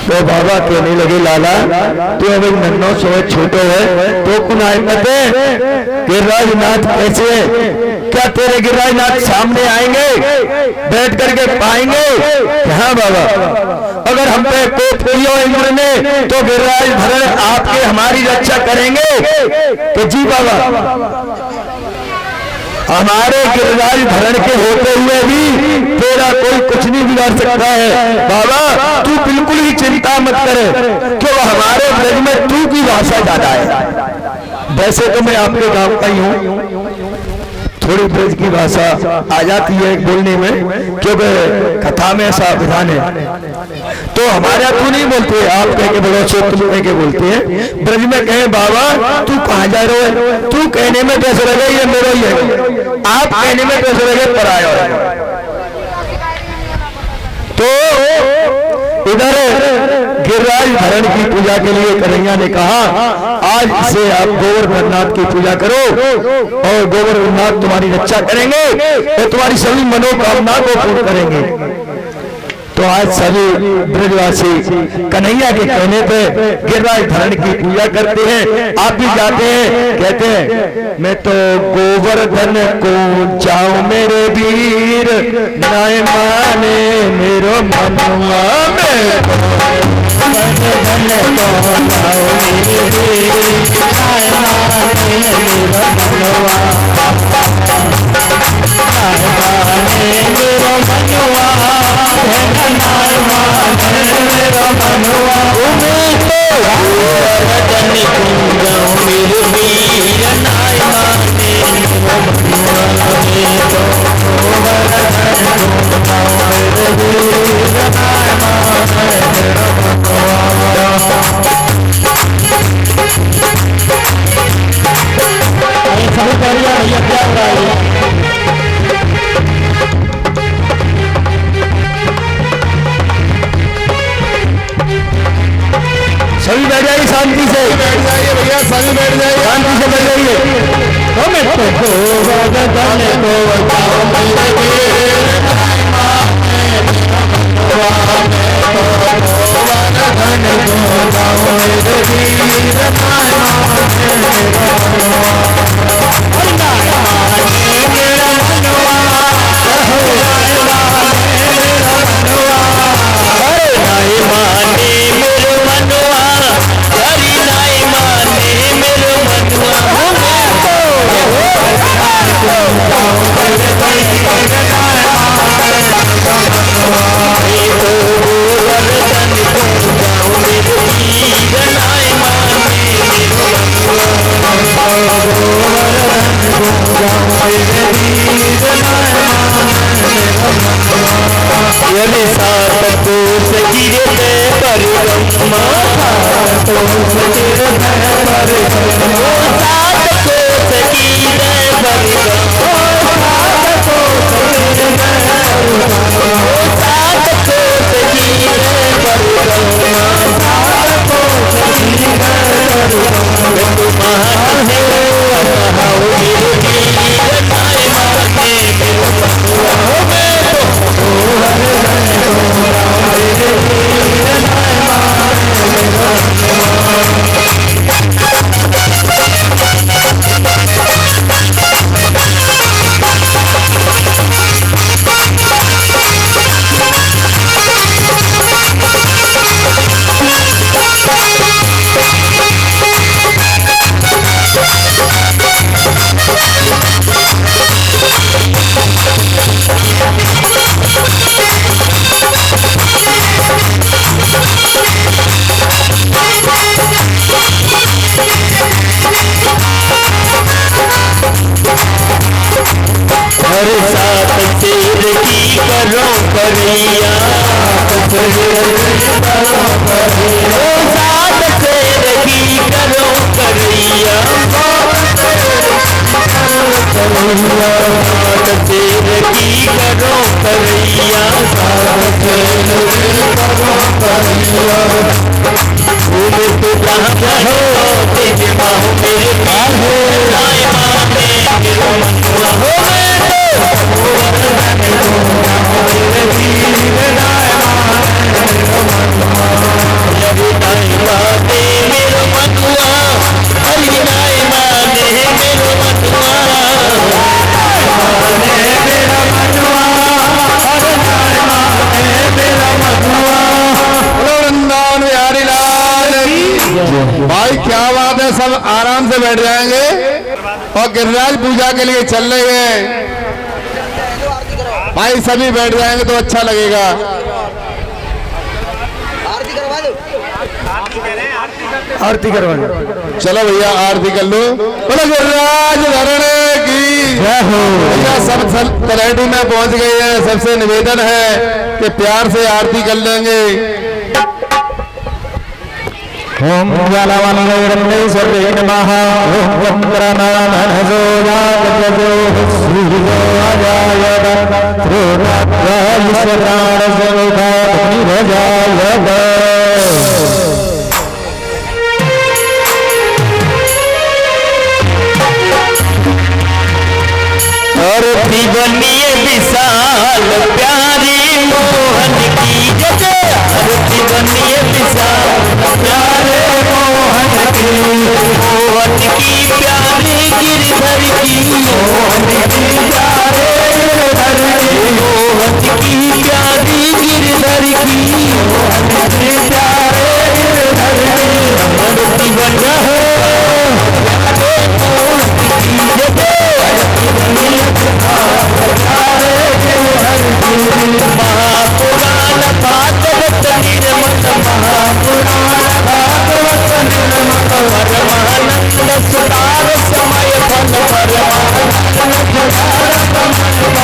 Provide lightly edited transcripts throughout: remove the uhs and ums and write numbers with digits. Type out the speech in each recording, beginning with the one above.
तो बाबा कहने लगे लाला तू अभी नन्नो सो छोटो है तो कुन हिम्मत है गिरिराज नाथ कैसे क्या तेरे गिरिराज नाथ सामने आएंगे बैठ करके पाएंगे? हाँ बाबा अगर हम पे कोप किया इंद्र ने तो गिरिराज धरण आपके हमारी रक्षा करेंगे। तो जी बाबा हमारे गिरिराज धरण के होते हुए भी तेरा कोई कुछ नहीं बिगाड़ सकता है। बाबा तू बिल्कुल ही चिंता मत करे क्यों हमारे ब्रज में तू की भाषा ज्यादा है। वैसे तो मैं आपके गांव का ही हूँ, थोड़ी ब्रज की भाषा आ जाती है बोलने में क्योंकि कथा में ऐसा विधान है। तो हमारे यहाँ तू नहीं बोलते, आप कह के बोलो सो तुम कह के बोलते हैं। ब्रज में कहे बाबा तू कहाँ जा रहे हो, तू कहने में कैसे लगे ये मेरा ही है, आप कहने में कैसे लगे पराया है। तो इधर गिरिराज धरण की पूजा के लिए कन्हैया ने कहा आज से आप गोवर्धननाथ की पूजा करो और गोवर्धननाथ तुम्हारी रक्षा करेंगे और तुम्हारी सभी मनोकामना को पूर्ण करेंगे। तो आज सभी ब्रजवासी कन्हैया के कहने पे गिरिराज धरण की पूजा करते हैं। आप भी जाते हैं, कहते हैं मैं तो गोवर्धन को जाऊं मेरे वीर नाय माने मेरो मनुआ में गोवर्धन को जाऊं मेरे वीर नाय माने मेरो मनुआ मेरो मनुआ सभी बैठ जाइए शांति से, बैठ जाइए भैया सभी बैठ जाइए शांति से बैठ जाइए। भाई क्या बात है, सब आराम से बैठ जाएंगे और गिरिराज पूजा के लिए चल रहे हैं भाई, सभी बैठ जाएंगे तो अच्छा लगेगा। आरती करवा दो। चलो भैया आरती कर लो। बोलो गिरिराज धरणे की जय हो। भैया सब तलहटी में पहुंच गए हैं, सबसे निवेदन है कि प्यार से आरती कर लेंगे। ओम ज्वालावल्लभेश्वरे नमः। ओम चंद्रनारायणो यागजो सूर्योदयाय आरती बनिए विशाल प्यारी मोहन की जय। आरती बनिए विशाल प्यारे मोहन की, मोहन की प्यारी गिरधर की, मोहन की प्यारे गिरधर की, मोहन की प्यारी गिरधर की, मोहन की प्यारे गिरधर की। आरती बनिए महापुराण भागवत निर्मल, महापुराण भागवत निर्मल, परमानंद सुतार समय फल, परमानंद सुतार समय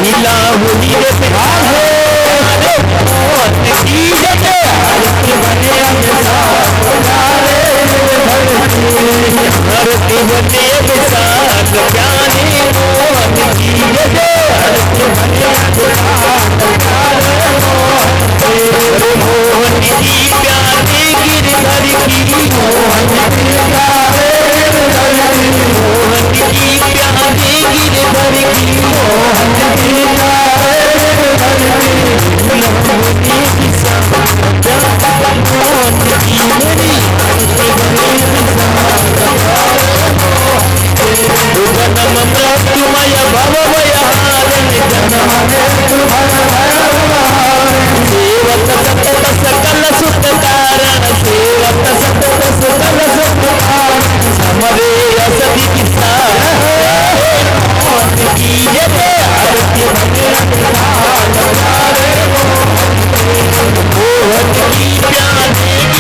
लीला हुई रे बिहारे मोहन की जय। आरती बने विशाल आरती बने विशाल प्यारे मोहन की जय। आरती बने मोहन की प्यारे गिरधर की, मोहन की प्यारे गिरधर की, मोहन की प्यारे गिरधर की, मोहन की प्यारे गिरधर की। मोहन की मेरी जन्म मृत्युमय भवभय हारण, जन्म सेवक सतत सकल सुख कारण, सेवक सतत सकल सुख कारण, समरे असधि किसान मोहन की जय। आरती बने प्यारे मोहन की प्यारे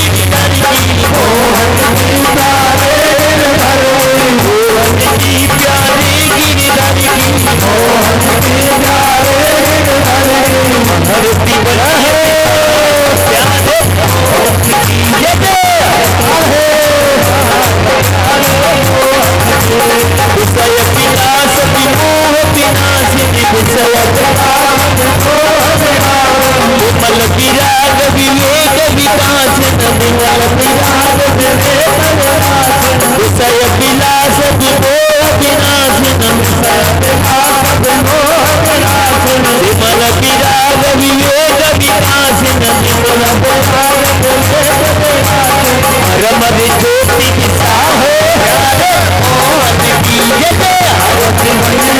गिरधर की, मोहन की प्यारे गिरधर की, मोहन की प्यारे गिरधर की, मोहन की प्यारे गिरधर की। आरती बने प्यारे मोहन की जय। विषय विलास विमोह विनाशिनी, विषय विमल विराग विवेक विकासन, विमल विराग विवेक विकासन, विषय विलास विमोह विनाशन, विषय विलास विमोह विनाशन, विमल विराग विवेक विकासन, विमल विराग विवेक विकासन। रमण ज्योति विसाहो मोहन की जय। आरती बने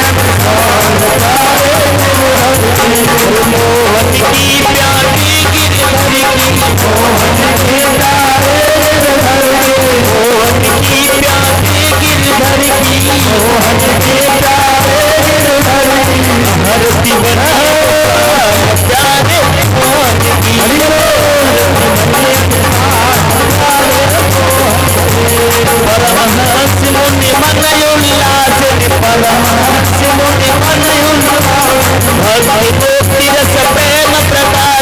मोहन की प्यारी गिरधर की, मोहन की प्यारे गिरधर की, मोहन की प्यारी गिरधर की, मोहन की प्यारे गिरधर की। आरती बने प्यारे मोहन की परमहंस मुनि मन उल्लास, परमहंस मुनि मन उल्लास, भक्ति को तिरस प्रेम प्रकाश।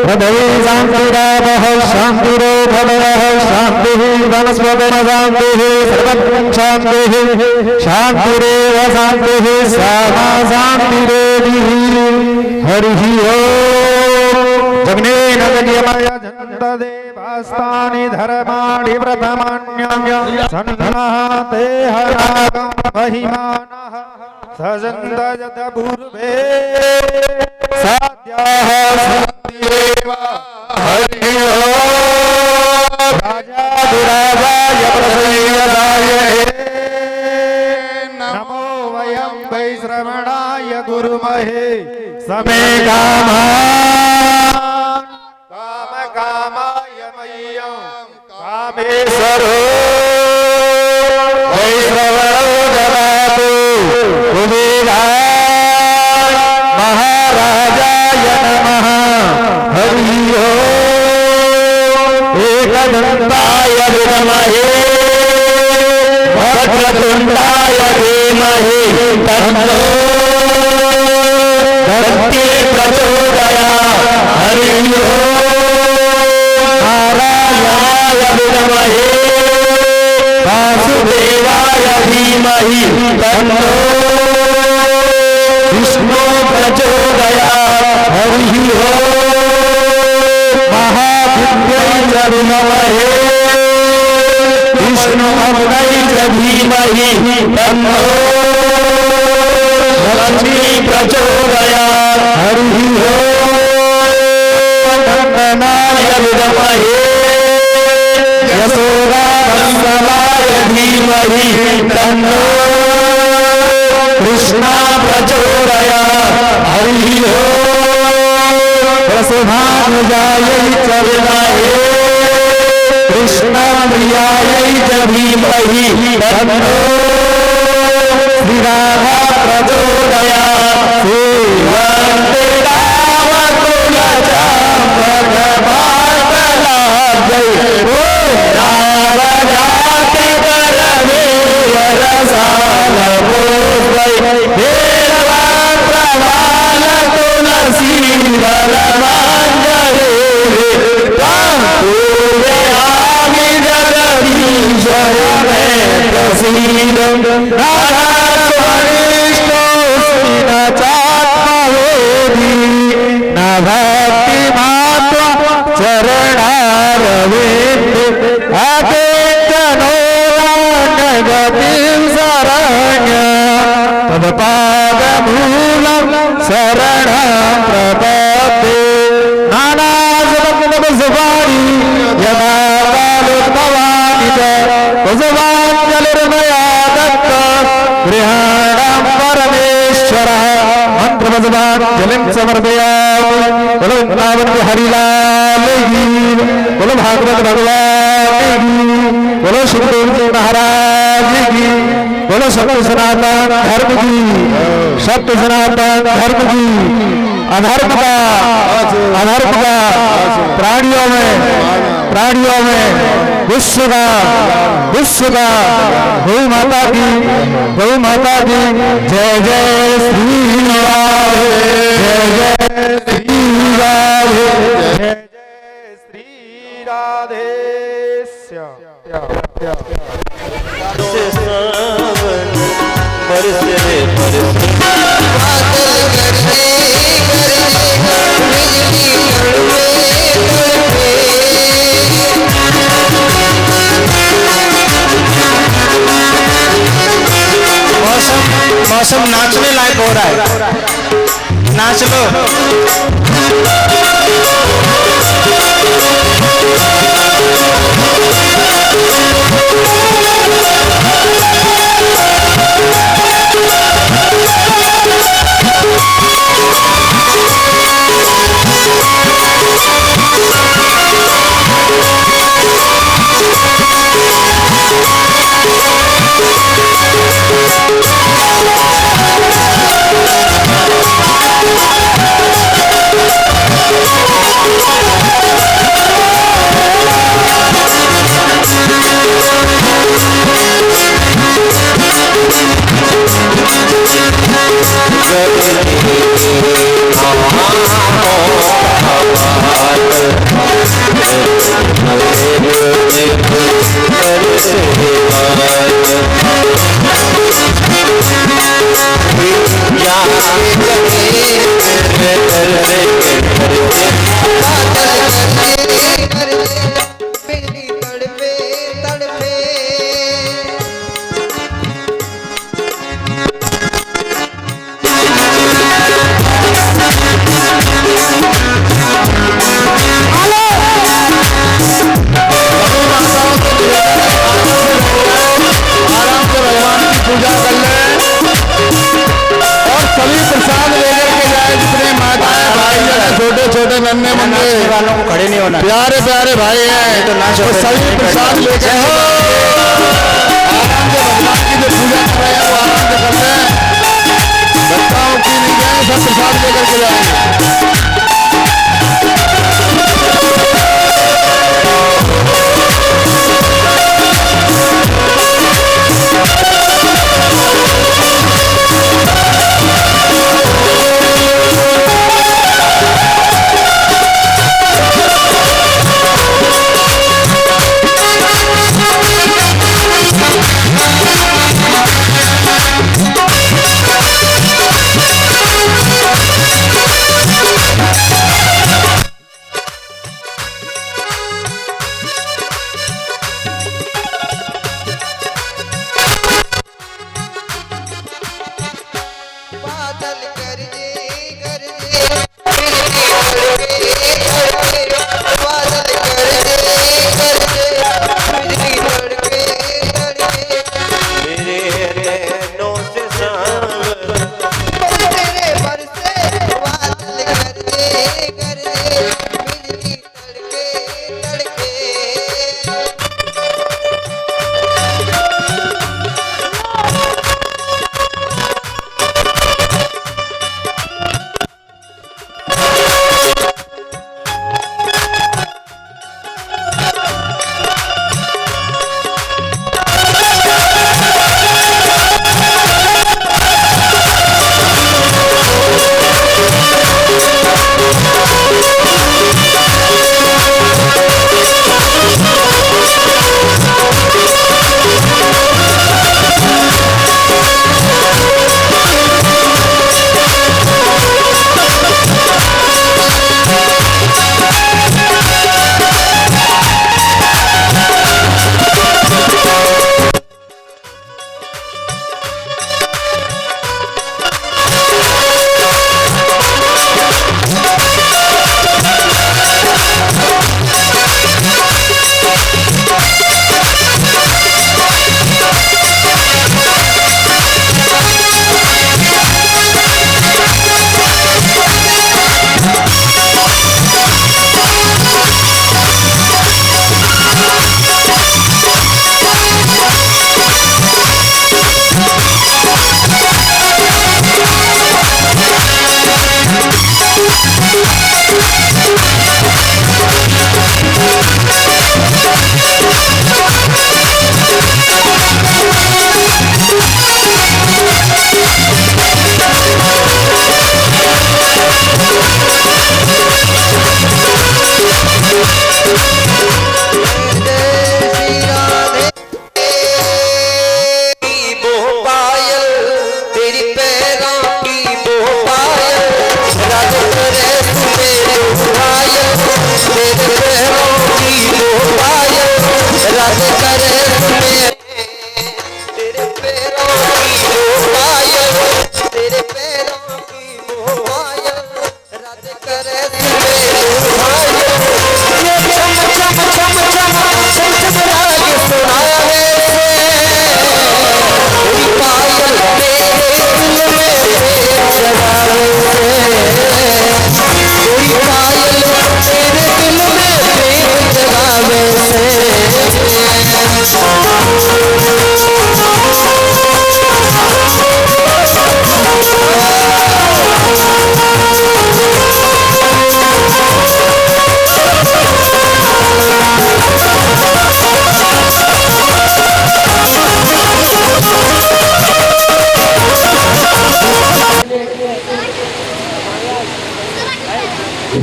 हृदये शान्तिरावः शान्तिरो भवः शान्तिः वनस्पतिः शान्तिः सर्वत्र शान्तिः शान्तिरेव शान्तिः सामा शान्तिरेधिः हरिः ओम् जगनेन जगमय जन्तदेवास्तानि धर्माणि प्रथमान्यं सन्नाते हरागं महिमानः सजन्तजत पूर्वे साद्याः सन्त्येव हरिः ओम् राजाधिराजाय प्रसयदाय नमो वयं वै श्रवणाय गुरुमहे समे कामाय मह्यं कामेश्वरो वै श्रवणो ददातु कुबेराय महाराजाय नमः हरिः ओम् एकदन्ताय विद्महे वक्रतुण्डाय धीमहि तन्नो दन्ति प्रचोदयात् हरिः ओम् नारायणाय विद्महे वासुदेवाय धीमहि तन्नो विष्णु प्रचोदयात् हरिः ओम् महाविद्यै च विद्महे विष्णुपत्न्यै च धीमहि तन्नो लक्ष्मी प्रचोदयात् हरिः ओम् नन्दनाय विद्महे यशोदानन्दनाय धीमहि तन्नो कृष्णा प्रचोदयात् हरिः ओम् वसुधानुजायै च विद्महे कृष्णप्रियायै च धीमहि तन्नो श्रीराधा प्रचोदयात् श्रीवन्दे रामकुलचाम्बरमातलाब्जै ॐ नारदाते करवे वरसालभोस्वै देवाप्रवाल तुलसी वरमाञ्जले त्वां पूजयामि जगदीश्वर मे प्रसीदं नारायणोऽस्मि न चात्मवेदी न भक्तिमात्मा चरणारविन्दे अकेतनो गतिं शरण्यं तत्पादमूलं शरणं प्रपद्ये नानाजलमुपसुवानि यदा कालोद्भवानि च कुसुमाञ्जलिर्मया दत्त गृहाणां परमेश्वरः मंत्रवज्राञ्जलिं समर्पयामि। बोलो वृंदावन हरिलाल की, बोलो भागवत भगवान की, बोलो सुखदेव जी महाराज की, बोलो सत्य सनातन धर्म की, सत्य सनातन धर्म की। अधर्म का प्राणियों में विश्व का गौ माता की जय जय श्री राधे, जय जय श्री राधे, जय जय श्री राधे। मौसम नाचने लायक हो रहा है, नाच लो। नन्हे नाचने मुन्ने वालों को खड़े नहीं होना। प्यारे प्यारे भाई हैं, तो नाचो, तो सभी प्रसाद लेकर आराम से भगवान की जो पूजा कर रहे हैं वो आराम से करते हैं, बच्चाओं की नहीं है, सब प्रसाद लेकर के जाएंगे।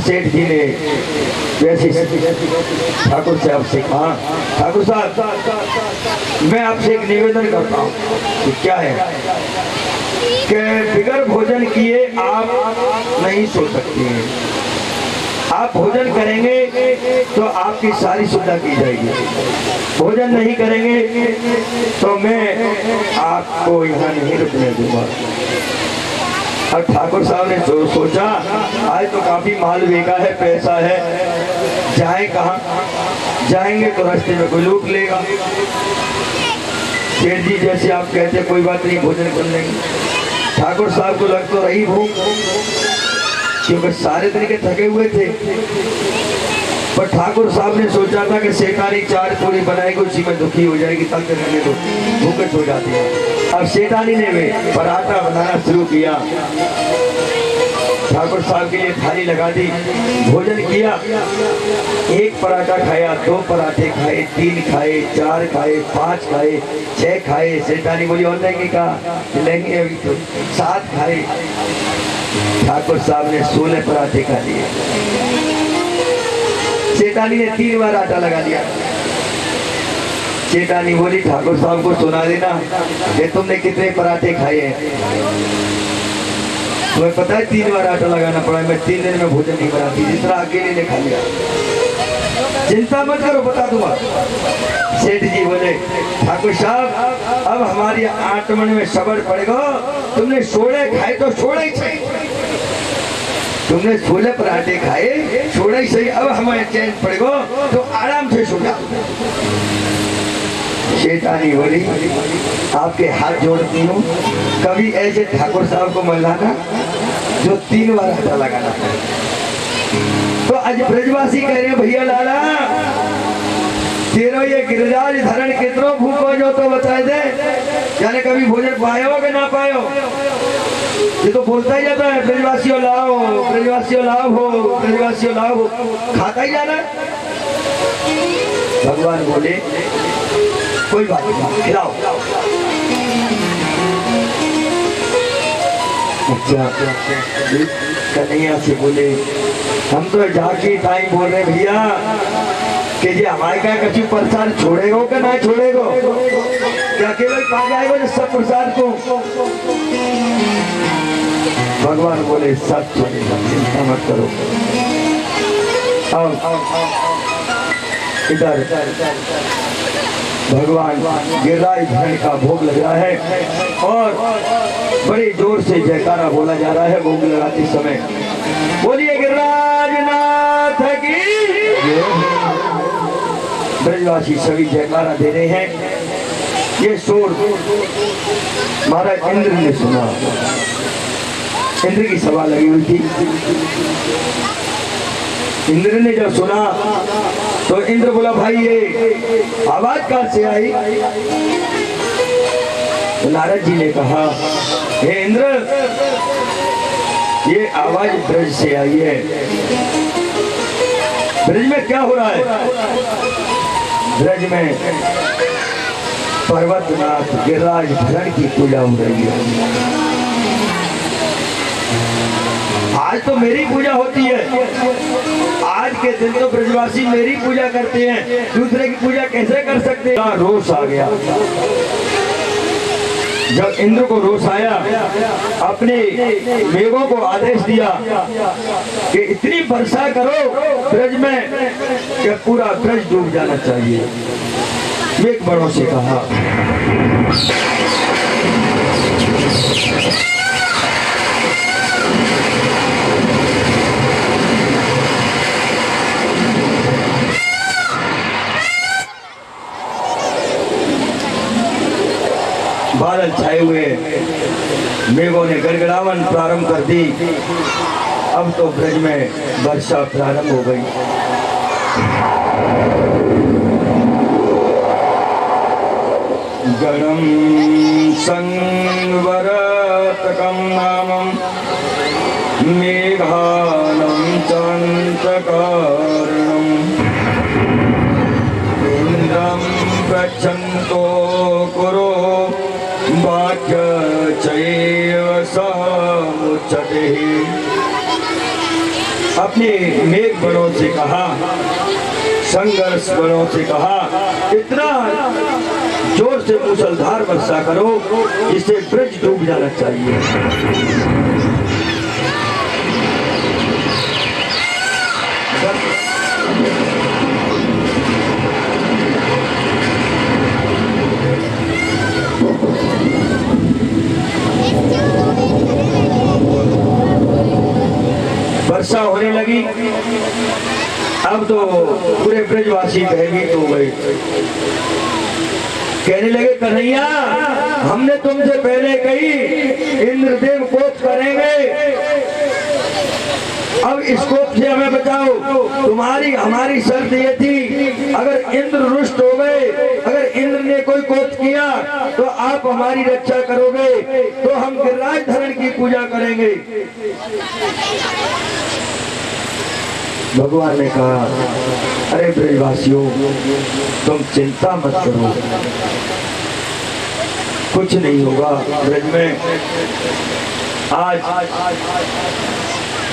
सेठ जी ने वैसे ठाकुर साहब से कहा, ठाकुर साहब मैं आपसे एक निवेदन करता हूँ कि क्या है कि बिगर भोजन किए आप नहीं सो सकती हैं। आप भोजन करेंगे तो आपकी सारी सुविधा की जाएगी, भोजन नहीं करेंगे तो मैं आपको यहाँ नहीं रुकने दूंगा। और ठाकुर साहब ने जो सोचा, आज तो काफी माल बेका है, पैसा है, जाए कहाँ, जाएंगे तो रास्ते में कोई लूट लेगा। सेठ जी जैसे आप कहते हैं कोई बात नहीं, भोजन कर लेंगे। ठाकुर साहब को लग तो रही भूख, क्योंकि सारे दिन के थके हुए थे। पर ठाकुर साहब ने सोचा था कि सेठानी 4 पूरी बनाएगी, उसी में दुखी हो जाएगी, तब तक रहने दो, भूख हो जाती है। अब सेठानी ने वे पराठा बनाना शुरू किया। ठाकुर साहब के लिए थाली लगा दी, भोजन किया। 1 पराठा खाया, 2 पराठे खाए, 3 खाए, 4 खाए, 5 खाए, 6 खाए। सेठानी बोली और लेंगे कहा, लेंगे अभी तो। 7 खाए। ठाकुर साहब ने 16 पराठे खा लिए। सेठानी ने 3 बार आटा लगा दिया। सेठानी बोली ठाकुर साहब को सुना देना कि तुमने कितने पराठे खाए हैं। तुम्हें पता है 3 बार आटा लगाना पड़ा, मैं 3 दिन में भोजन नहीं बनाती, जितना अकेले ने खा लिया। चिंता मत करो, बता दूंगा। सेठ जी बोले ठाकुर साहब अब हमारी आत्मन में सबर पड़ेगा, तुमने 16 खाए तो 16 ही सही, तुमने 16 पराठे खाए, 16 ही सही, अब हमें चैन पड़ेगा तो आराम से सो जाओ। शेतानी बोली आपके हाथ जोड़ती हूँ, कभी ऐसे ठाकुर साहब को मिलाना जो 3 बार आटा लगाना पड़े। तो आज ब्रजवासी कह रहे हैं भैया लाला तेरो ये गिरिराज धरण कितनो भूखो जो तो बताए दे, यानी कभी भोजन पायो कि ना पायो। ये तो बोलता ही जाता है ब्रजवासियों लाओ, ब्रजवासियों लाओ हो, ब्रजवासियों लाओ हो, खाता ही जाना। भगवान बोले कोई बात नहीं, खिलाओ। अच्छा कन्हैया से बोले हम तो झांकी टाइम बोल रहे भैया कि ये हमारे क्या कछु प्रसाद छोड़ेगो कि ना छोड़ेगो, क्या केवल पा जाएगा सब प्रसाद को। भगवान बोले सब छोड़ेगा, चिंता मत करो। इधर भगवान गिरिराज धरण का भोग लग रहा है और बड़े जोर से जयकारा बोला जा रहा है। भोग लगाते समय बोलिए गिरिराज नाथ की। ब्रजवासी सभी जयकारा दे रहे हैं। ये शोर महाराज इंद्र ने सुना, इंद्र की सभा लगी हुई थी। इंद्र ने जब सुना तो इंद्र बोला भाई ये आवाज कहां से आई। तो नारद जी ने कहा हे इंद्र ये आवाज ब्रज से आई है। ब्रज में क्या हो रहा है? ब्रज में पर्वतनाथ गिरिराज धरण की पूजा हो रही है। आज तो मेरी पूजा होती है, आज के दिन तो ब्रजवासी मेरी पूजा करते हैं, दूसरे की पूजा कैसे कर सकते हैं। रोष आ गया। जब इंद्र को रोष आया अपने मेघों को आदेश दिया कि इतनी वर्षा करो ब्रज में कि पूरा ब्रज डूब जाना चाहिए। मेघ बड़ों से कहा बादल छाए हुए, मेघों ने गड़गड़ावन प्रारंभ कर दी। अब तो ब्रज में वर्षा प्रारंभ हो गई। गणम संवरतकं नामं मेघानं चंचकारणं इंद्रं प्रच्छन्तो कुरु वाक्य चैव समुच्यते। अपने मेघ बड़ों से कहा, संघर्ष बड़ों से कहा इतना जोर से मूसलधार वर्षा करो जिससे ब्रज डूब जाना चाहिए। वर्षा होने लगी। अब तो पूरे ब्रजवासी भयभीत हो गए। कहने लगे कन्हैया हमने तुमसे पहले कही इंद्रदेव कोप करेंगे, अब इस कोप से हमें बचाओ। तुम्हारी हमारी शर्त ये थी, अगर इंद्र रुष्ट हो गए, अगर इंद्र ने कोई कोप किया तो आप हमारी रक्षा करोगे, तो हम गिरिराज धरण की पूजा करेंगे। भगवान ने कहा, अरे ब्रजवासियों, तुम चिंता मत करो, कुछ नहीं होगा। ब्रज में आज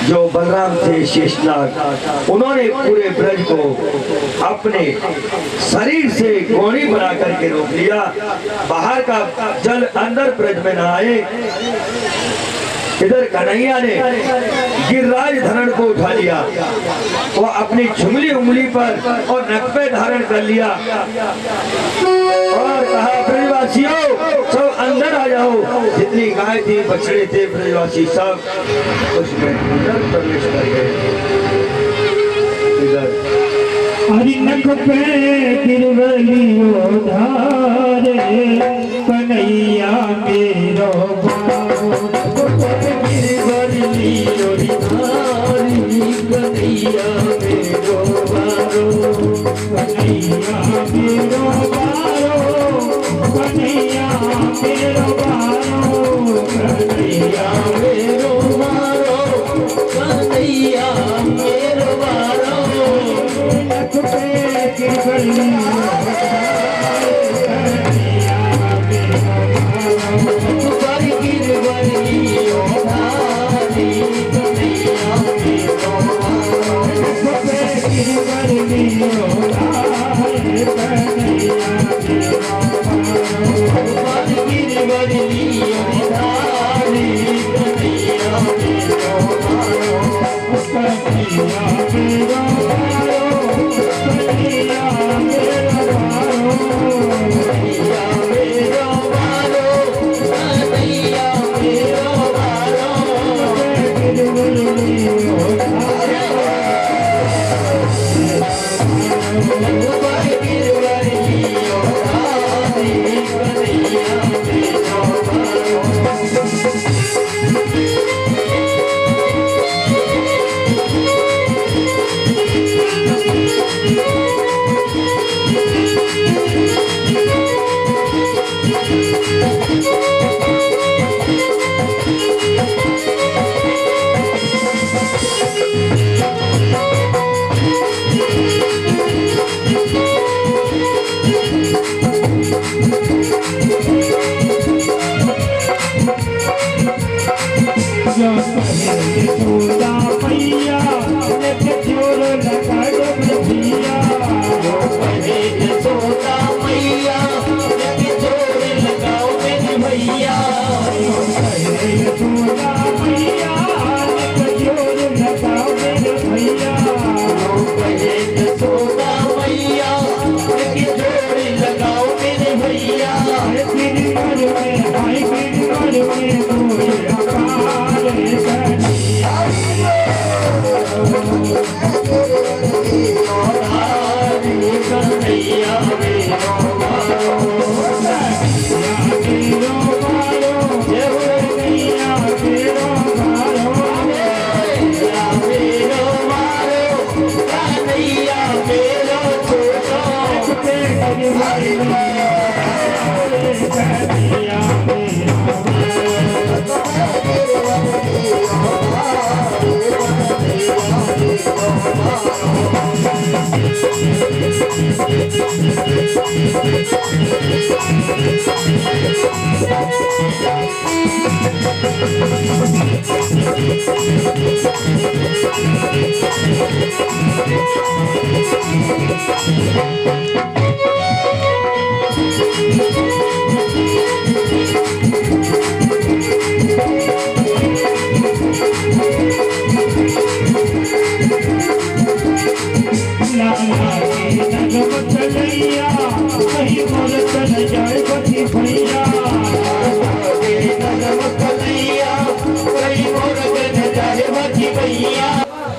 जो बलराम थे शेषनाग, उन्होंने पूरे ब्रज को अपने शरीर से गोणी बना करके रोक लिया। बाहर का जल अंदर ब्रज में न आए। इधर कन्हैया ने गिरिराज धरण को उठा लिया, वो अपनी झुमली उंगली पर और नक पे धारण कर लिया और कहा, ब्रजवासियों सब अंदर आ जाओ। जितनी गाय थी, बछड़े थे, ब्रजवासी सब उसमें अंदर प्रवेश कर गए। इधर हरि नख पे गिरवलियो धारे, कन्हैया मेरो गिरवलियो धारी, कन्हैया मेरो बारो, कन्हैया मेरो बारो, कन्हैया मेरो बारो, कन्हैया मेरो बारो, कन्हैया मेरो बारो। नख पे गिरवलियो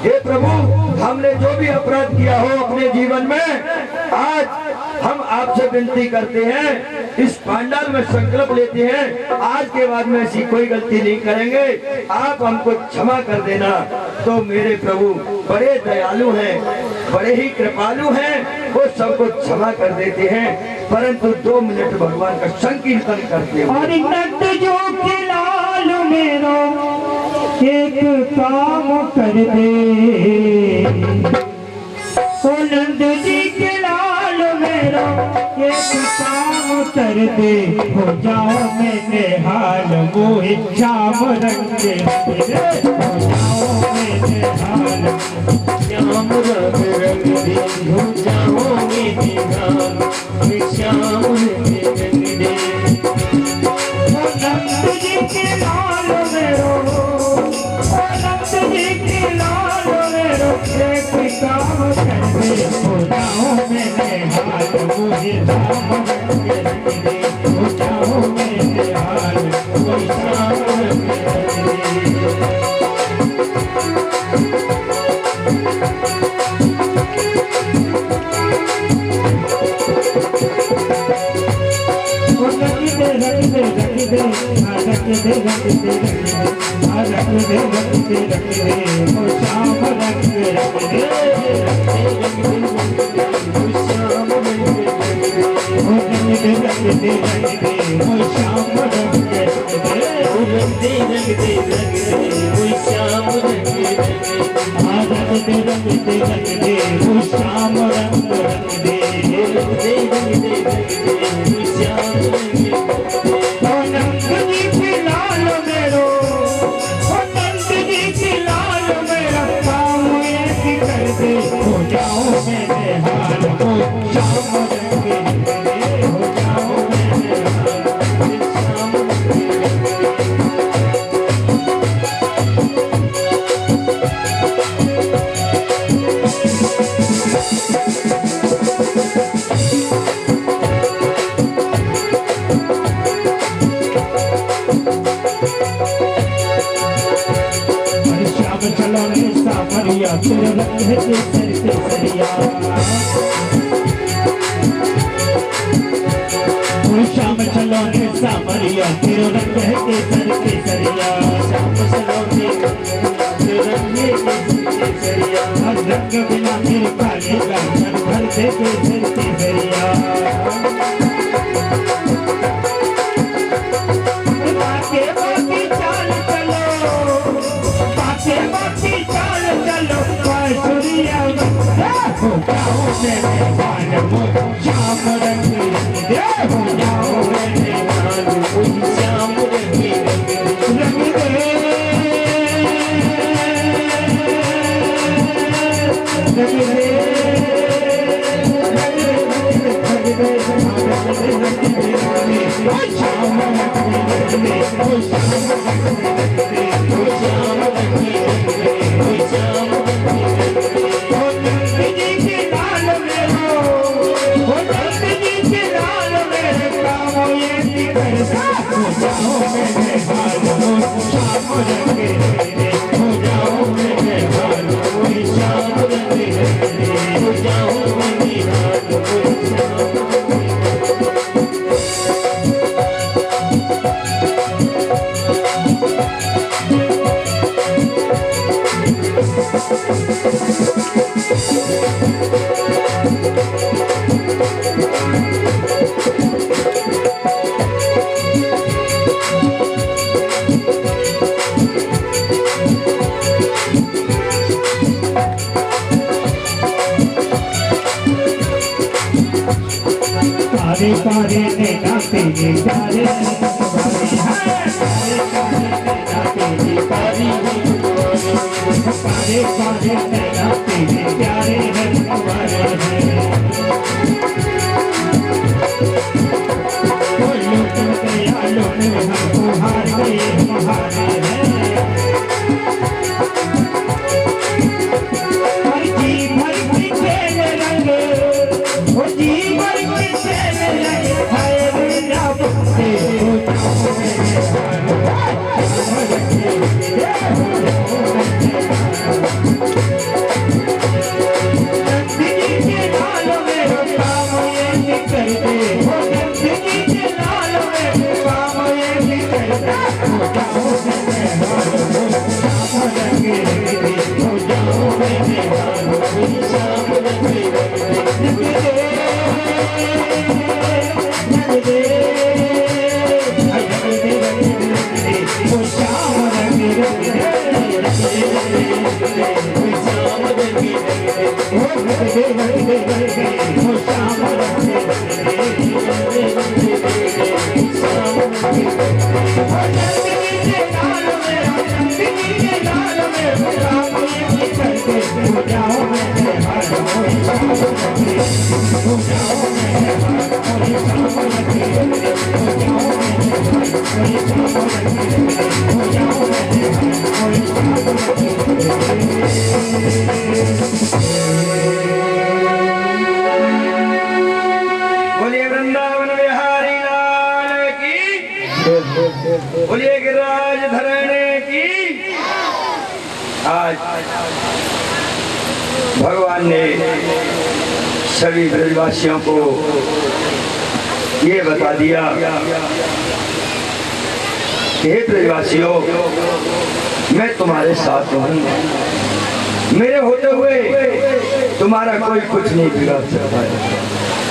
हे प्रभु, हमने जो भी अपराध किया हो अपने जीवन में, आज हम आपसे विनती करते हैं, इस पांडाल में संकल्प लेते हैं, आज के बाद में ऐसी कोई गलती नहीं करेंगे, आप हमको क्षमा कर देना। तो मेरे प्रभु बड़े दयालु हैं, बड़े ही कृपालु हैं, वो सबको क्षमा कर देते हैं, परंतु 2 मिनट भगवान का संकीर्तन करते हैं। और नंद जो के लाल मेरो एक काम कर दे, ओ नंद जी के लाल मेरो एक काम कर दे, हो जाओ मेरे हाल मोहि श्याम रंग दे, हो जाओ मेरे हाल श्याम रंग दे, हो जाओ मेरे हाल श्याम रंग दे। ओ नंद जी के लाल मेरो, ओ नंद जी के लाल मेरो एक काम कर दे, हो जाओ मेरे हाल मोहि श्याम रंग दे, हो जाओ मेरे हाल मोहि श्याम रंग दे। श्याम चलो ने सामरिया तेरो रंग है केसर केसरिया, श्याम चलो ने तेरो रंग है केसरिया, रंग बिना फिर काले का भर दे केसर केसरिया। बाके बाकी चाल चलो, बाके बाकी चाल चलो, बांसुरिया हो जाओ मेरे हाल मोहि श्याम रंग दे, हो जाओ मेरे हाल मोहि श्याम रंग दे। कारे कारे नैना तेरे प्यारे तुम्हारे हैं, कारे कारे नैना तेरे कारी कारे कारे नैना तेरे प्यारे हैं तुम्हारे हैं। बोलो तुम दयालु में हमको हार गए तुम्हारे हैं, हर जी भर की तेरे रंग, वो जी भर की तेरे रंग, हाय मेरा बंदे हो जाओ मेरे हाल। बोलिए वृंदावन बिहारी लाल की, बोलिए गिरिराज धरणे की। आज भगवान ने सभी ब्रजवासियों को ये बता दिया कि हे ब्रजवासियों, मैं तुम्हारे साथ हूँ, मेरे होते हुए तुम्हारा कोई कुछ नहीं बिगाड़ सकता है।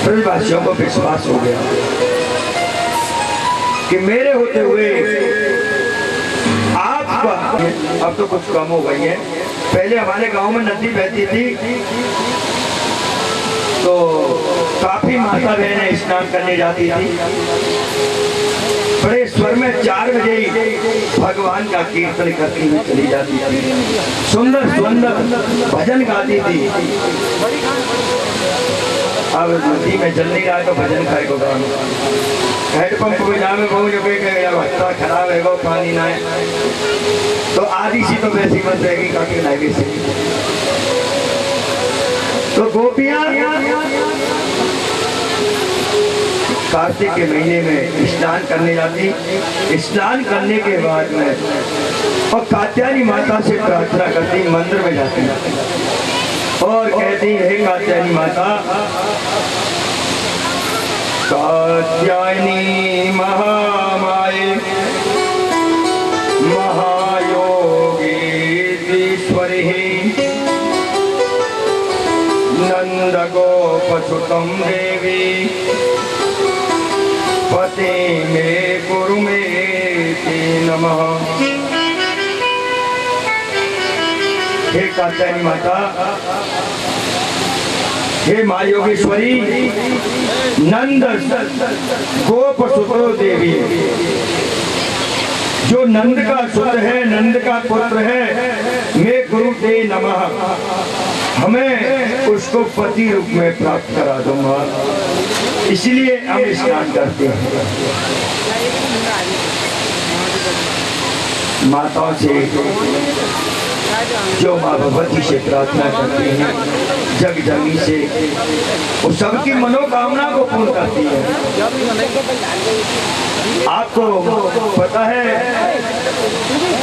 ब्रजवासियों को विश्वास हो गया कि मेरे होते हुए आपका, अब तो कुछ कम हो गई है। पहले हमारे गांव में नदी बहती थी तो काफी माता बहनें स्नान करने जाती थी, बड़े स्वर में 4 बजे ही भगवान का कीर्तन करती हुई चली जाती थी, सुंदर सुंदर भजन गाती थी। अब नदी में जल नहीं रहा तो भजन खाए को हेडपंप में जामे बहुत जो भत्ता खराब है, पानी ना है तो आधी सी तो वैसी मत रहेगी, काफी लाइवी से। तो गोपियां कार्तिक के महीने में स्नान करने जाती, स्नान करने के बाद में और कात्यायनी माता से प्रार्थना करती, मंदिर में जाती और कहती, हे कात्यायनी माता, कात्यायनी महामाये महायोगीश्वरी नंद गोपसुतं देवी पते में गुरु में नमः। हे कात्यायनी माता, हे माँ योगेश्वरी, नंद गोप सुतो देवी, जो नंद का सुत है, नंद का पुत्र है, मैं गुरु दे नमः, हमें उसको पति रूप में प्राप्त करा दूंगा, इसलिए हम स्नान करते हैं। माताओं से जो माँ भगवती से प्रार्थना करती हैं, जग जननी से, वो सबकी मनोकामना को पूर्ण करती है। आपको पता है,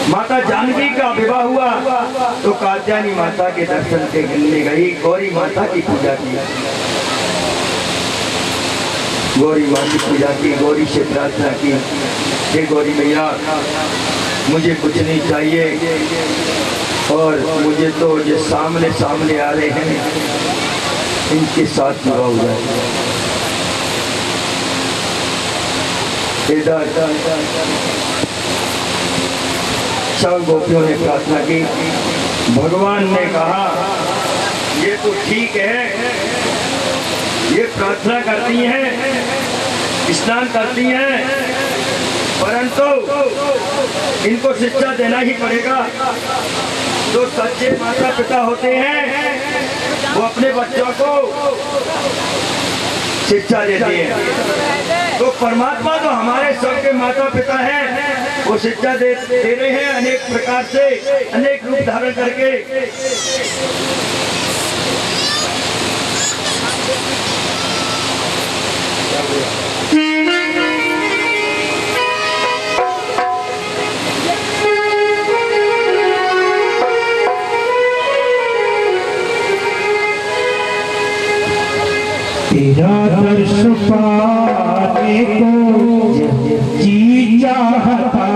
माता जानकी का विवाह हुआ तो कात्यायनी माता के दर्शन के लिए गई, गौरी माता की पूजा की, गौरी माँ की पूजा की, गौरी से प्रार्थना की, हे गौरी मैया, मुझे कुछ नहीं चाहिए और मुझे तो ये सामने सामने आ रहे हैं, इनके साथ विवाह हो जाए। सब गोपियों ने प्रार्थना की, भगवान ने कहा, ये तो ठीक है, ये प्रार्थना करती हैं, स्नान करती हैं, परंतु इनको शिक्षा देना ही पड़ेगा। जो सच्चे माता पिता होते हैं वो अपने बच्चों को शिक्षा देते हैं, तो परमात्मा तो हमारे सबके माता पिता हैं, वो शिक्षा दे रहे हैं अनेक प्रकार से, अनेक रूप धारण करके। तेरा दर्श पाने को जी चाहता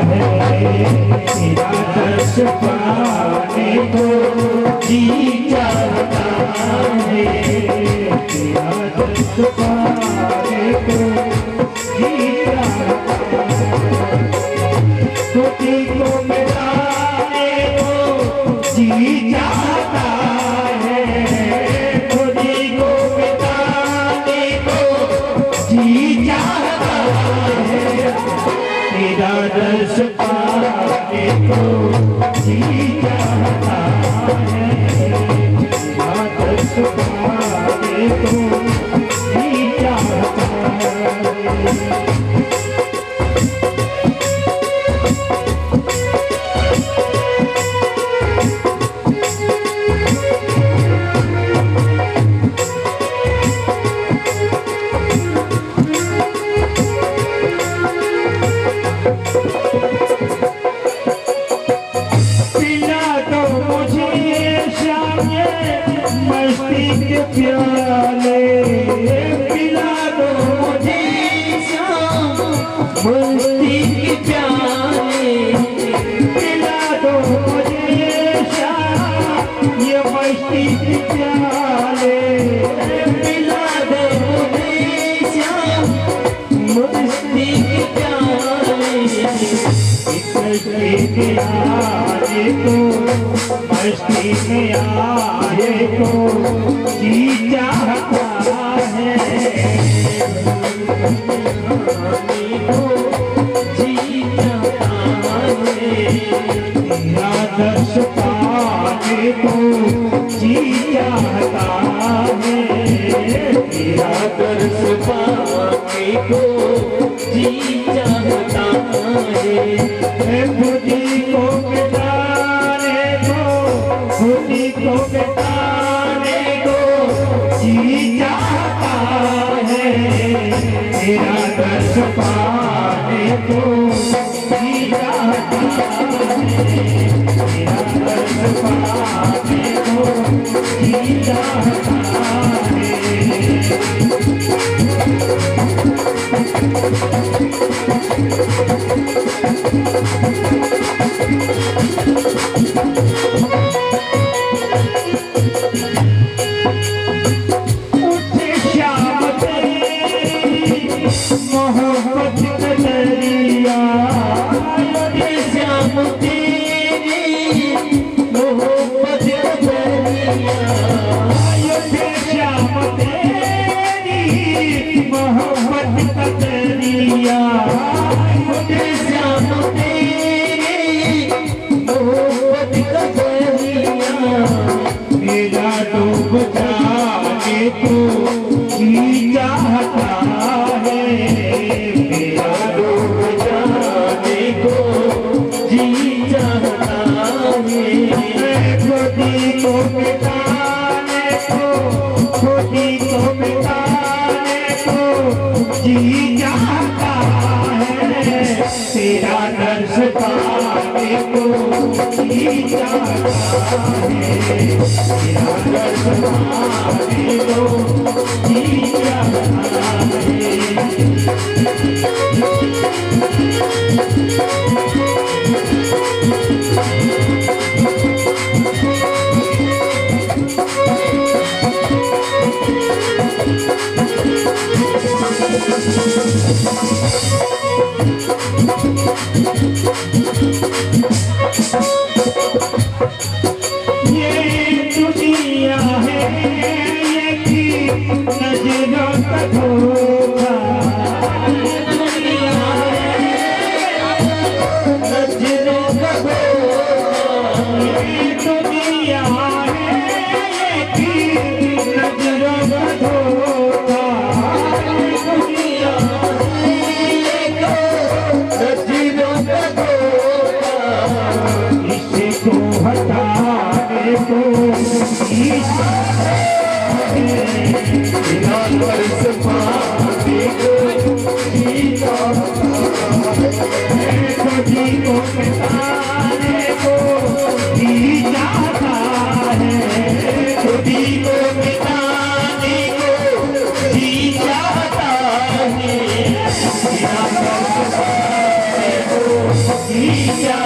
है। तेरा दर्श पाने को जी चाहता है, तेरा दर्श पाने को जी चाहता है, खुदी को मिटाने को जी चाहता है, खुदी को मिटाने को जी चाहता है, तेरा दर्श पाने को जी चाहता है, तेरा दर्श पाने को जी चाहता है। पिला दो मुझे श्याम ये मस्ती के प्याले, पिला दो मुझे श्याम मस्ती के प्याले, पिला दो मुझे श्याम ये मस्ती के प्याले, पिला दो मुझे श्याम मस्ती के प्याले, मस्ती में आए तो मस्ती में आए तो जी चाहता है, जी चाहता है, तेरा दर्श पाने को जी चाहता है, तेरा दर्श पाने को जी चाहता है, खुदी को मिटाने को, खुदी को मिटाने को जी चाहता है, तेरा दर्श पाने को जी चाहता है, तेरा दर्श पाने को जी चाहता है। उठे श्याम तेरी मोहब्बत का दरिया, उठे श्याम तेरी मोहब्बत का दरिया, उठे श्याम तेरी मोहब्बत का दरिया, उठे श्याम तेरी मोहब्बत का दरिया, मेरा डूब जाने को जी चाहता है, मेरा डूब जाने को जी चाहता है, खुदी को मिटाने को, खुदी को मिटाने को जी चाहता है, तेरा दर्श पाने को जी चाहता है, तेरा दर्श पाने को जी चाहता है। ये दुनिया है ये की नजरों का धोखा, दुनिया है नजरों का धोखा, ये दुनिया है ये की नजरों का धोखा, दुनिया है ये नजरों का धोखा, इसको हटाने को तेरा दर्श पाने को जी चाहता है, खुदी को मिटाने को जी चाहता है, खुदी को मिटाने को जी चाहता है, तेरा दर्श पाने को जी चाहता है।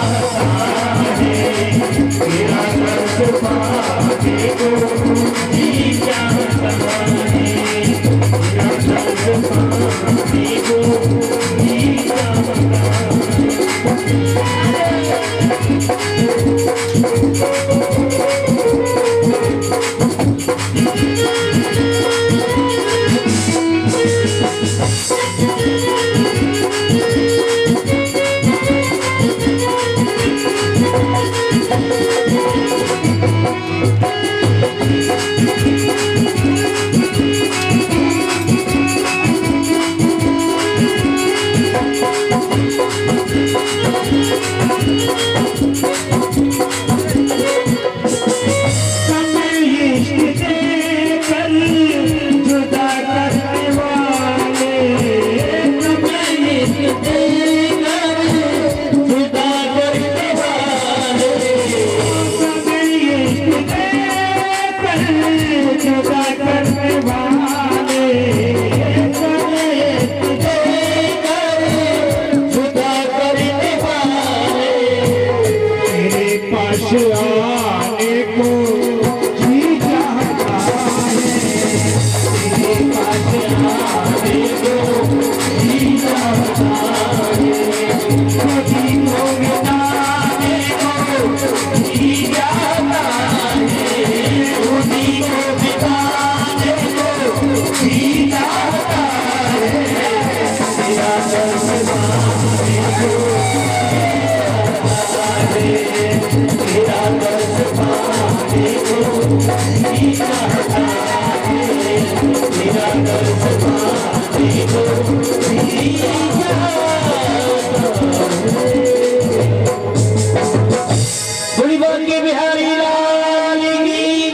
बोली बोल के बिहारी लाल की,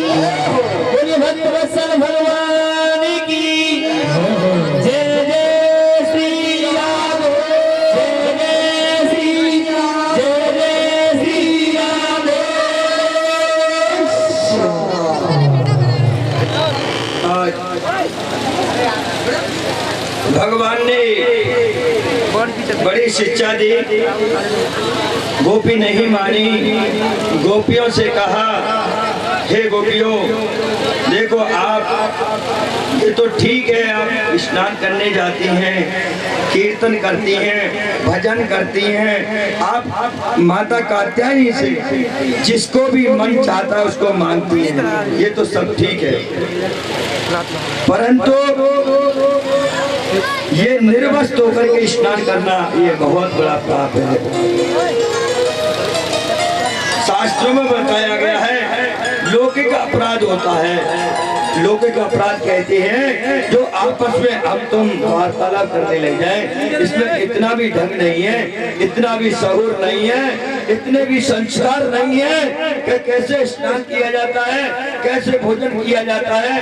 बोली भक्तवत्सल भगवान की जय जय श्री राम, जय जय श्री राम, जय जय श्री राम। भगवान ने बड़ी शिक्षा दी, गोपी नहीं मानी। गोपियों से कहा, हे गोपियों, देखो आप, ये तो ठीक है, आप स्नान करने जाती हैं, कीर्तन करती हैं, भजन करती हैं, आप माता कात्यायनी से जिसको भी मन चाहता है उसको मांगती हैं, ये तो सब ठीक है। परंतु ये निर्वस्त्र होकर के स्नान करना ये बहुत बड़ा पाप है। शास्त्रों में बताया गया है लौकिक अपराध होता है। लौकिक अपराध कहते हैं जो आपस में हम तुम वार्तालाप करने लग जाए, इसमें इतना भी ढंग नहीं है, इतना भी सहूर नहीं है, इतने भी संस्कार नहीं है कि कैसे स्नान किया जाता है, कैसे भोजन किया जाता है।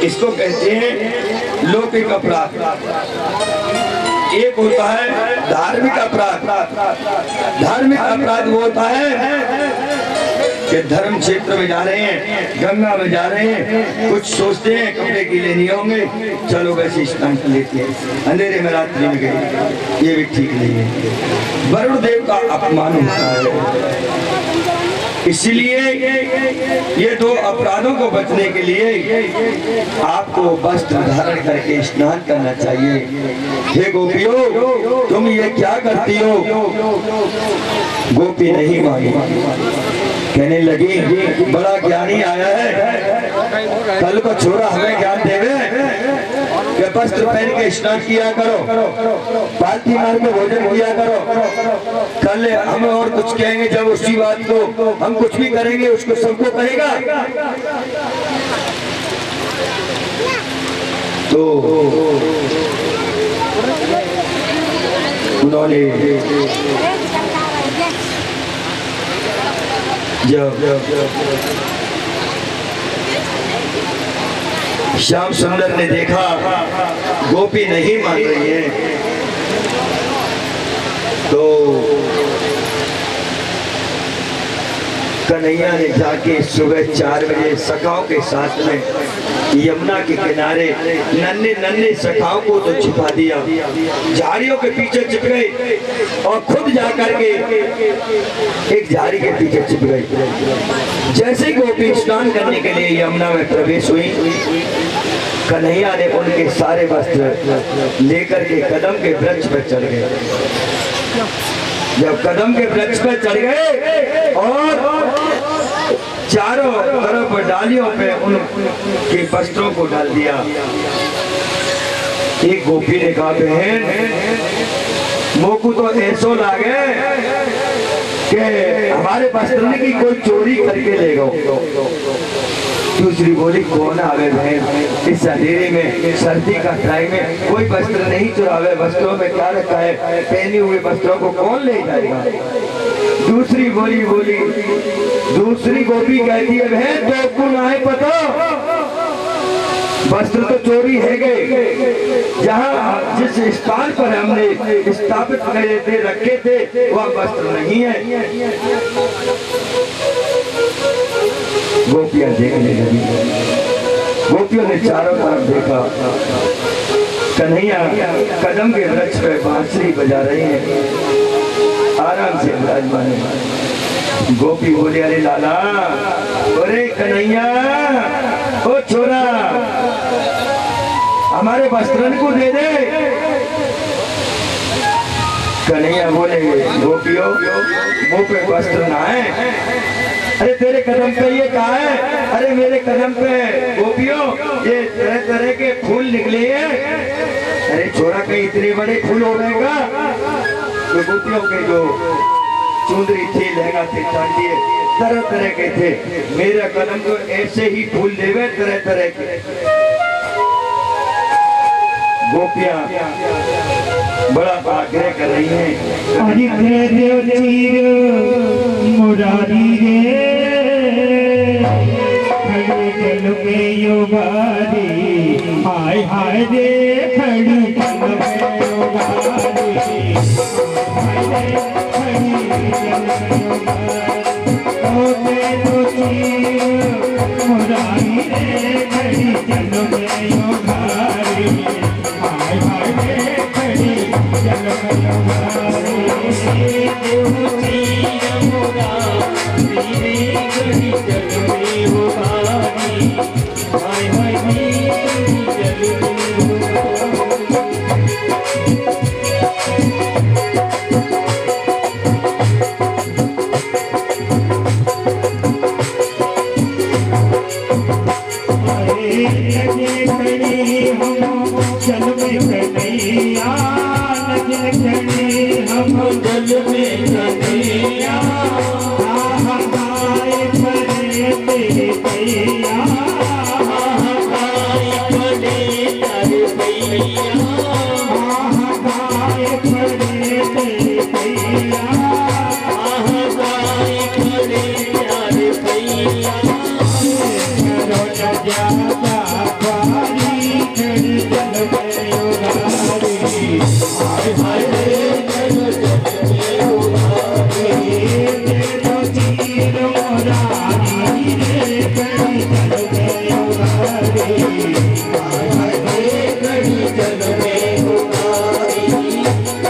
इसको कहते हैं लौकिक अपराध। एक होता है धार्मिक अपराध। धार्मिक अपराध वो होता है कि धर्म क्षेत्र में जा रहे हैं, गंगा में जा रहे हैं, कुछ सोचते हैं कपड़े गीले नहीं होंगे, चलो वैसे स्नान कर लेते हैं, अंधेरे में रात्रि में गए, ये भी ठीक नहीं है। वरुण देव का अपमान होता है। इसलिए ये दो अपराधों को बचने के लिए आपको वस्त्र धारण करके स्नान करना चाहिए। हे गोपियों, तुम ये क्या करती हो? गोपी नहीं मानी, कहने लगी बड़ा ज्ञानी आया है, कल को छोरा हमें ज्ञान देवे कि वस्त्र पहन के स्नान किया करो, पालती मार के भोजन किया करो। कल हम और कुछ कहेंगे, जब उसी बात को हम कुछ भी करेंगे उसको सबको कहेगा। तो उन्होंने जब श्याम सुंदर ने देखा गोपी नहीं मान रही है, तो कन्हैया ने जाके सुबह 4 बजे सखाओं के साथ में यमुना के किनारे नन्हे नन्हे सखाओं को तो छिपा दिया, झाड़ियों के पीछे छिप गए और खुद जाकर के एक झाड़ी के पीछे छिप गए। जैसे गोपी स्नान करने के लिए यमुना में प्रवेश हुई, कन्हैया ने उनके सारे वस्त्र लेकर के कदम के वृक्ष पर चढ़ गए। जब कदम के वृक्ष पर चढ़ गए और चारों तरफ डालियों पे उनके वस्त्रों को डाल दिया, एक गोपी ने कहा, बहन मोकू तो ऐसो लागे कि हमारे वस्त्र की कोई चोरी करके ले गो। दूसरी बोली, कौन आवे बहन, इस अंधेरे में सर्दी का टाइम में कोई वस्त्र नहीं चुरावे, वस्त्रों में क्या रखा है, पहने हुए वस्त्रों को कौन ले जाएगा। दूसरी बोली दूसरी गोपी कहती है, बहन तो को ना है पता, वस्त्र तो चोरी है गए, जहाँ जिस स्थान पर हमने स्थापित करे थे रखे थे वह वस्त्र नहीं है। गोपियां देखने लगी, गोपियों ने चारों तरफ देखा, कन्हैया कदम के वृक्ष पे बांसुरी बजा रहे हैं, आराम से विराजमान है। गोपी बोले, अरे लाला, अरे कन्हैया, ओ छोरा, हमारे वस्त्रन को दे दे। कन्हैया बोले, गोपियों मुंह पे वस्त्र ना है। अरे तेरे कदम पे ये कहा है? अरे मेरे कदम पे गोपियों ये तरह तरह के फूल निकले हैं। अरे छोरा, कहीं इतने बड़े फूल हो रहेगा? तो गोपियों के जो चुंदरी थी, लहंगा थे, चांदी तरह तरह के थे, मेरा कदम तो ऐसे ही फूल देवे तरह तरह के। गोपियां बड़ा आग्रह कर रही हैं, अरे देव चीर मुरारी रे, खड़ी जल में योगारी, हाय हाय रे खड़ी जल में योगारी, हाय रे खड़ी जल में योगारी, ओ देव चीर मुरारी रे, खड़ी जल में योगारी, हाय हाय रे खड़ी जल में योगारी, देव चीर मुरारी रे, खड़ी जल में योगारी, हाय हाय रे खड़ी जल में योगारी। लगे खड़े हम जल में कन्हैया, लगे खड़े हम जल में कन्हैया, हाय परे तेरे भैया, हाय परे तेरे भैया, हाय परे तेरे भैया, हाय परे तेरे भैया, ज्यादा पारी खड़ी जल में योगारी, हाय हाय रे जल में योगारी, देव चीर मुरारी रे, खड़ी जल में योगारी, हाय हाय रे खड़ी जल में योगारी,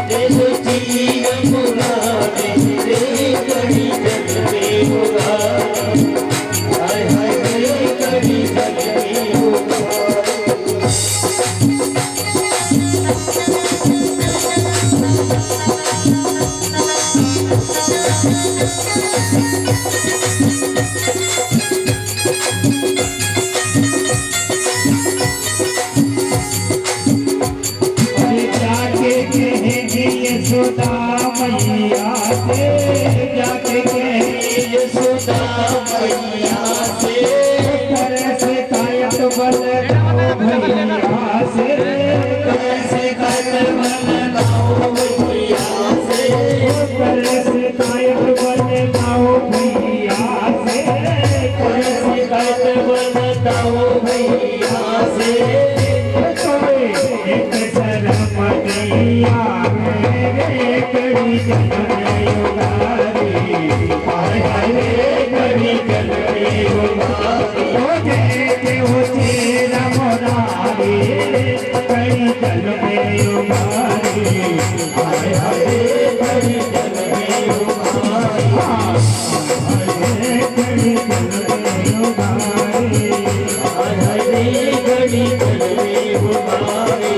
देव चीर मुरारी रे, खड़ी जल में योगारी, हाय हाय रे खड़ी जल में योगारी। अरे जाके कहेंगे यशोदा मैया से, जाके कहेंगे यशोदा मैया से, कैसे कायत बनाओ भैया से, कैसे कायत बनाओ भैया से, कैसे कायत बनाओ भैया से, कैसे कायत बनाओ भैया से, एक शरम गैया मेरे कड़ी जल में योगारी, हाय हाय रे क्यों तेरा मुरारी कड़ी जल में उमारी हाय हाय कड़ी जल में उमारी हाय कड़ी जल में उमारी हाय कड़ी जल में उमारी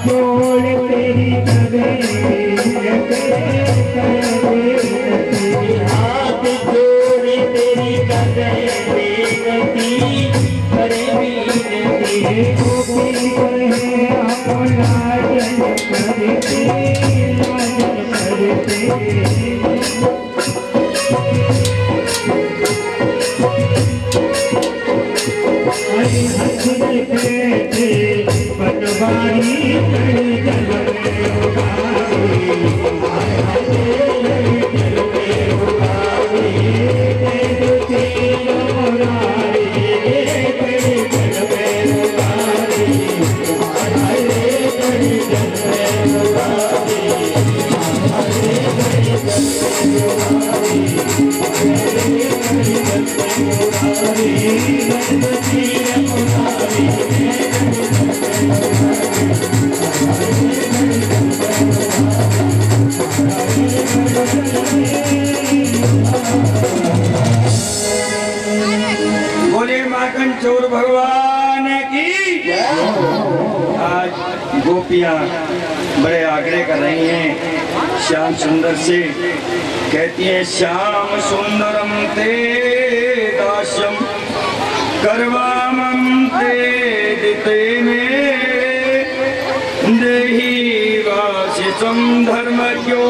जोड़ तेरी करे हाथ जोड़ तेरी करे बेनती करे बीनती गोपी कहे हम लाजन करते लाजन करते बनवारी कड़ी जल में उगारी जल में उगारी तेरी मुरारी कड़ी जल में उगारी कड़ी जल में उगारी कड़ी जल में उगारी बोले माखन चोर भगवान की। आज गोपियां बड़े आग्रह कर रही हैं श्याम सुंदर से, कहती हैं श्याम सुंदरम ते दास्यम करवामं ते दिते में देहि वासिसं धर्मज्ञो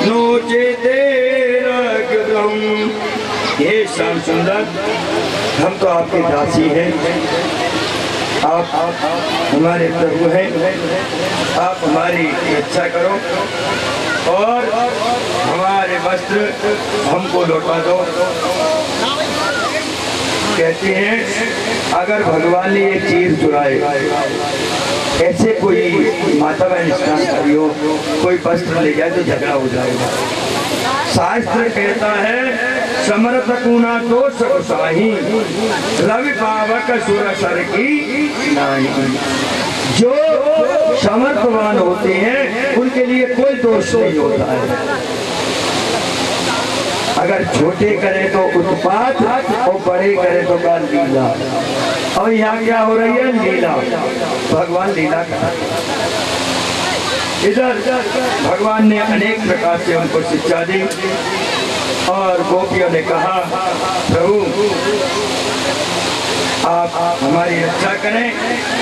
नोचेते रघुरम। हे श्याम सुंदर, हम तो आपके दासी हैं, आप हमारे प्रभु हैं, आप हमारी रक्षा करो और हमारे वस्त्र हमको लौटा दो। कहते हैं अगर भगवान ने ये चीज चुराए, ऐसे कोई माता बहन स्नान करी हो, कोई वस्त्र ले जाए तो झगड़ा हो जाएगा। शास्त्र कहता है समर्थ कुना तो सही रवि पावक सुरसर की नाही। जो समर्थवान होते हैं उनके लिए कोई दोष नहीं होता है। अगर छोटे करें तो उत्पात और बड़े करें तो गाल लीला। और यहाँ क्या हो रही है? लीला। भगवान लीला कर इधर भगवान ने अनेक प्रकार से उनको शिक्षा दी और गोपियों ने कहा प्रभु आप हमारी रक्षा करें।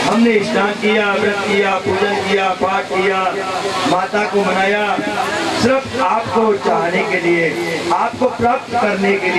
हमने स्नान किया, व्रत किया, पूजन किया, पाठ किया, माता को मनाया, सिर्फ आपको चाहने के लिए, आपको प्राप्त करने के लिए।